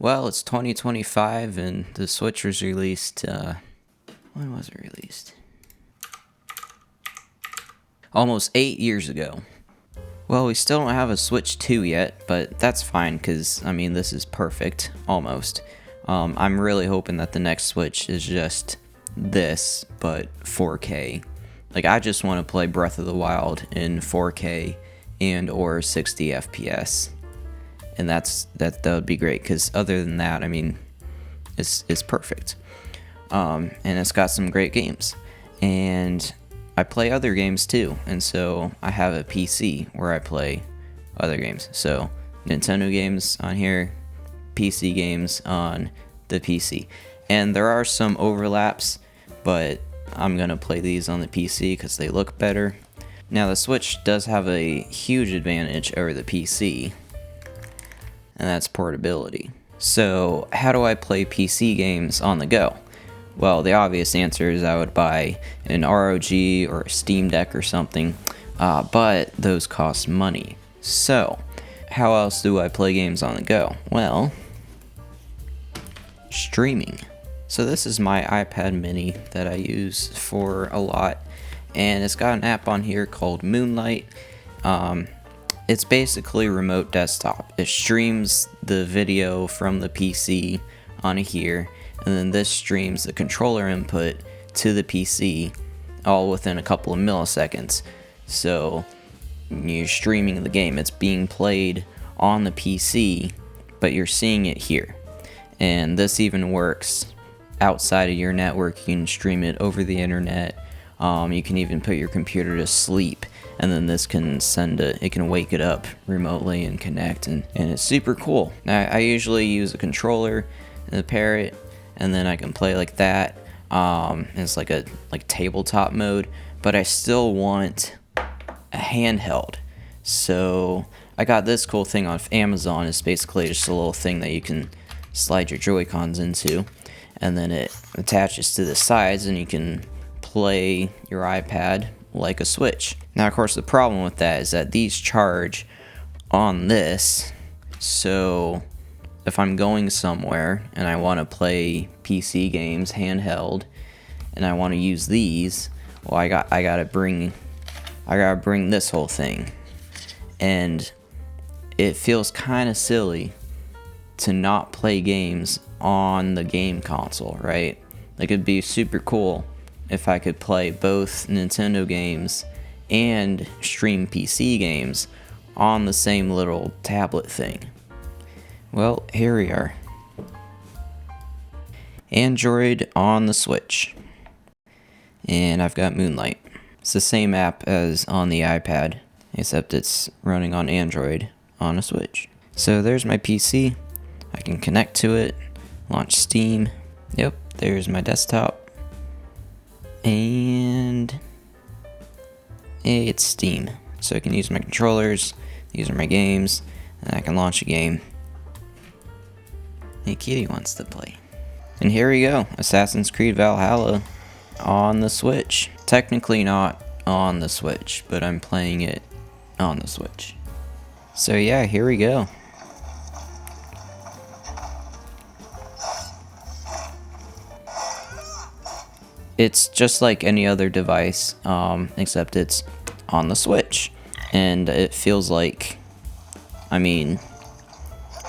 Well, it's 2025 and the Switch was released, when was it released? Almost 8 years ago. Well, we still don't have a Switch 2 yet, but that's fine because, I mean, this is perfect, almost. I'm really hoping that the next Switch is just this, but 4K. Like, I just want to play Breath of the Wild in 4K and or 60 FPS. And that would be great, because other than that, I mean, it's perfect. And it's got some great games. And I play other games too, and so I have a PC where I play other games. So Nintendo games on here, PC games on the PC. And there are some overlaps, but I'm going to play these on the PC because they look better. Now the Switch does have a huge advantage over the PC, and that's portability. So how do I play PC games on the go? Well, the obvious answer is I would buy an ROG or a Steam Deck or something, but those cost money. So, how else do I play games on the go? Well, streaming. So this is my iPad mini that I use for a lot, and it's got an app on here called Moonlight. It's basically remote desktop. It streams the video from the PC onto here, and then this streams the controller input to the PC all within a couple of milliseconds. So you're streaming the game. It's being played on the PC, but you're seeing it here. And this even works outside of your network. You can stream it over the internet. You can even put your computer to sleep, and then this can it can wake it up remotely and connect, and it's super cool. Now, I usually use a controller and a parrot, and then I can play like that. It's like tabletop mode, but I still want a handheld. So I got this cool thing off Amazon. It's basically just a little thing that you can slide your Joy-Cons into, and then it attaches to the sides, and you can play your iPad like a Switch. Now, of course, the problem with that is that these charge on this, so if I'm going somewhere and I want to play PC games handheld and I want to use these, well, I gotta bring this whole thing, and it feels kind of silly to not play games on the game console, right? Like, it'd be super cool if I could play both Nintendo games and stream PC games on the same little tablet thing. Well, here we are. Android on the Switch. And I've got Moonlight. It's the same app as on the iPad, except it's running on Android on a Switch. So there's my PC. I can connect to it, launch Steam. Yep, there's my desktop. And it's Steam. So I can use my controllers, these are my games, and I can launch a game. Hey, kitty wants to play. And here we go, Assassin's Creed Valhalla on the Switch. Technically not on the Switch, but I'm playing it on the Switch. So yeah, here we go. It's just like any other device, except it's on the Switch. And it feels like, I mean,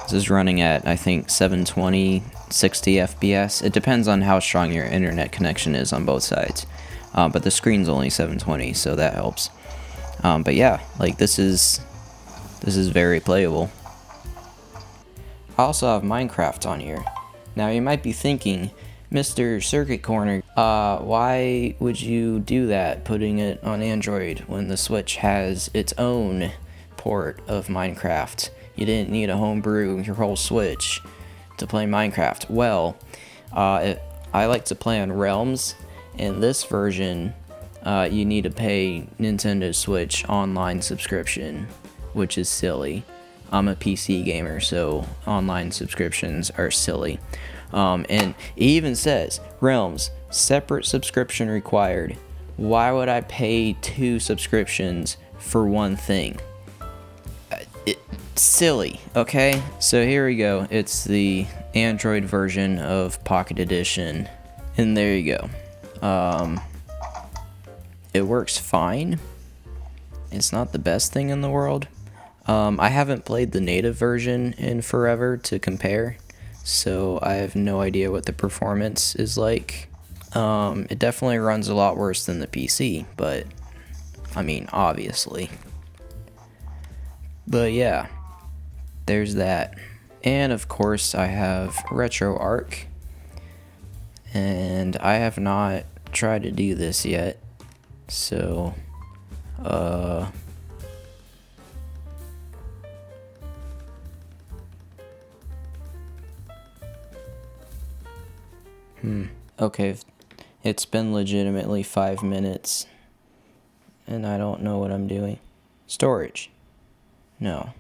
this is running at, I think, 720, 60 FPS. It depends on how strong your internet connection is on both sides. But the screen's only 720, so that helps. But yeah, like, this is very playable. I also have Minecraft on here. Now, you might be thinking, Mr. Circuit Corner, why would you do that, putting it on Android when the Switch has its own port of Minecraft? You didn't need to homebrew your whole Switch to play Minecraft. Well, I like to play on Realms, and this version, you need to pay Nintendo Switch online subscription, which is silly. I'm a PC gamer, so online subscriptions are silly. And it even says, Realms, separate subscription required. Why would I pay 2 subscriptions for one thing? silly, okay? So here we go. It's the Android version of Pocket Edition. And there you go. It works fine. It's not the best thing in the world. I haven't played the native version in forever to compare, so I have no idea what the performance is like. It definitely runs a lot worse than the PC, but I mean, obviously. But yeah, there's that. And of course, I have Retroarch, and I have not tried to do this yet, so okay, it's been legitimately 5 minutes, and I don't know what I'm doing. Storage. No.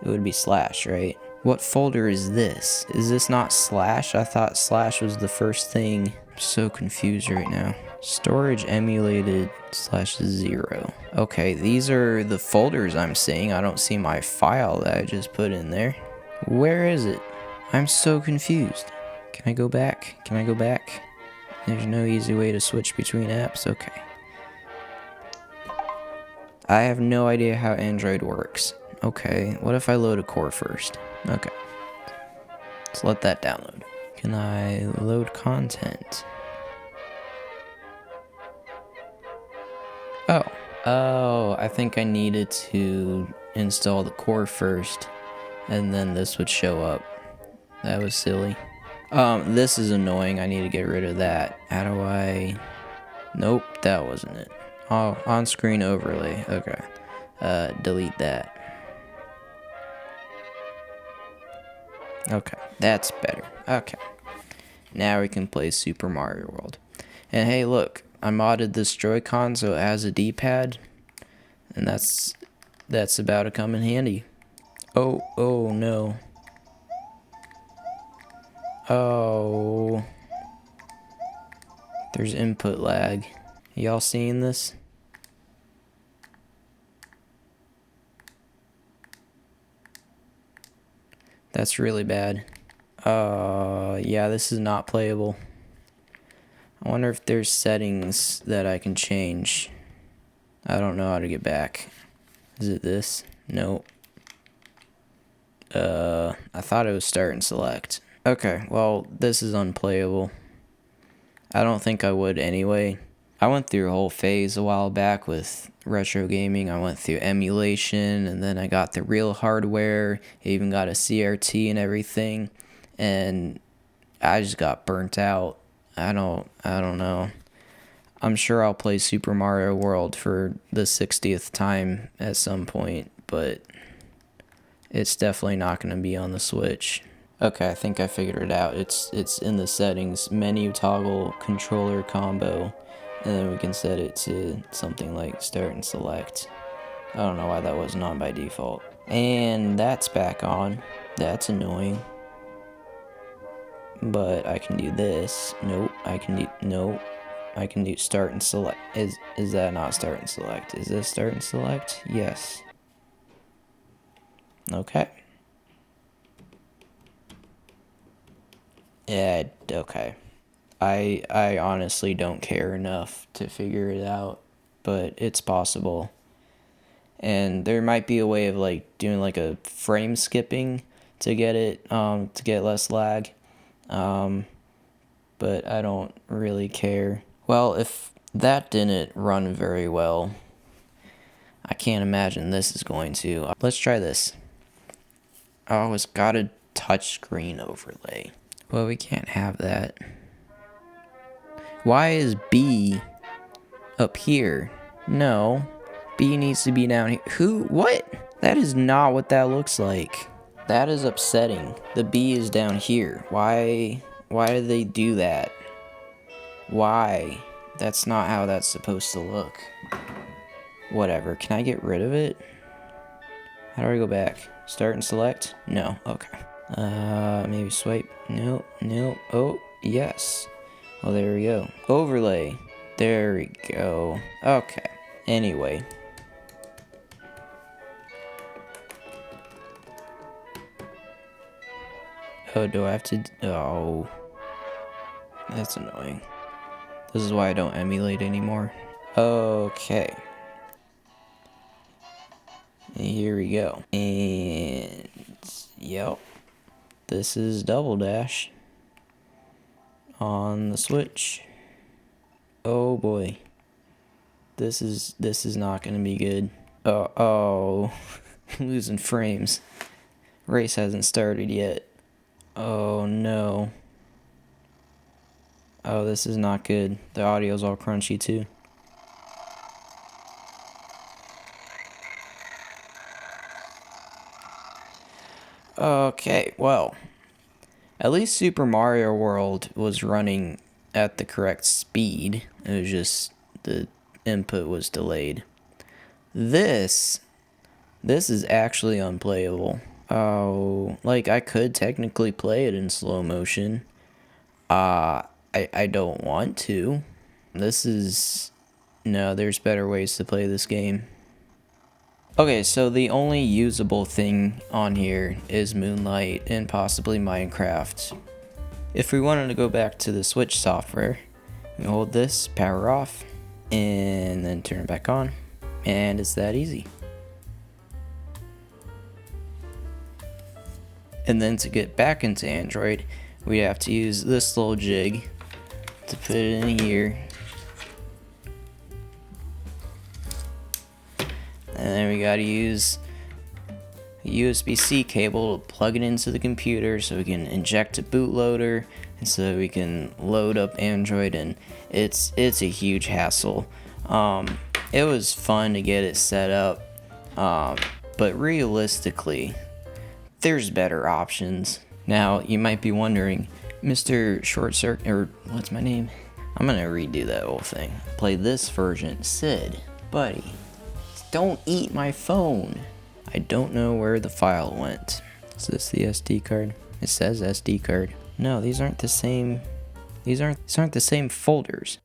It would be slash, right? What folder is this? Is this not slash? I thought slash was the first thing. I'm so confused right now. Storage emulated /0. Okay, these are the folders I'm seeing. I don't see my file that I just put in there. Where is it? I'm so confused. Can I go back? Can I go back? There's no easy way to switch between apps? Okay. I have no idea how Android works. Okay, what if I load a core first? Okay. Let's let that download. Can I load content? Oh, I think I needed to install the core first, and then this would show up. That was silly. This is annoying. I need to get rid of that. How do I... Nope, that wasn't it. Oh, on-screen overlay. Okay. Delete that. Okay, that's better. Okay. Now we can play Super Mario World. And hey, look, I modded this Joy-Con so it has a D-pad, and that's about to come in handy. Oh no. Oh. There's input lag. Y'all seeing this? That's really bad. Yeah, this is not playable. I wonder if there's settings that I can change. I don't know how to get back. Is it this? Nope. I thought it was start and select. Okay, well, this is unplayable. I don't think I would anyway. I went through a whole phase a while back with retro gaming. I went through emulation, and then I got the real hardware. I even got a CRT and everything, and I just got burnt out. I don't know. I'm sure I'll play Super Mario World for the 60th time at some point, but it's definitely not going to be on the Switch. Okay, I think I figured it out. It's in the settings, menu toggle controller combo, and then we can set it to something like start and select. I don't know why that wasn't on by default. And that's back on. That's annoying. But I can do this. Nope. I can do start and select. Is that not start and select? Is this start and select? Yes. Okay. Yeah, okay. I honestly don't care enough to figure it out, but it's possible. And there might be a way of like doing like a frame skipping to get it to get less lag. But I don't really care. Well, if that didn't run very well, I can't imagine this is going to. Let's try this. Oh, it's got a touchscreen overlay. Well, we can't have that. Why is B up here? No. B needs to be down here. Who? What? That is not what that looks like. That is upsetting. The B is down here. Why did they do that? Why? That's not how that's supposed to look. Whatever. Can I get rid of it? How do I go back? Start and select? No. Okay. Maybe swipe. No. Oh, yes. Well, there we go. Overlay. There we go. Okay. Anyway. Oh, do I have to? Oh, that's annoying. This is why I don't emulate anymore. Okay. Here we go. And yep. This is Double Dash on the Switch. Oh boy. This is not gonna be good. Oh, losing frames. Race hasn't started yet. Oh no. Oh, this is not good. The audio's all crunchy too. Okay, well, at least Super Mario World was running at the correct speed. It was just the input was delayed. This is actually unplayable. Oh, like I could technically play it in slow motion. I don't want to. No, there's better ways to play this game. Okay, so the only usable thing on here is Moonlight and possibly Minecraft. If we wanted to go back to the Switch software, we hold this, power off, and then turn it back on, and it's that easy. And then to get back into Android, we have to use this little jig to put it in here. And then we gotta use a USB-C cable to plug it into the computer so we can inject a bootloader and so we can load up Android, and it's a huge hassle. It was fun to get it set up, but realistically, there's better options. Now, you might be wondering, Mr. Short Circuit, or what's my name? I'm gonna redo that whole thing. Play this version. Sid, buddy. Don't eat my phone. I don't know where the file went. Is this the SD card? It says SD card. No, these aren't the same. These aren't the same folders.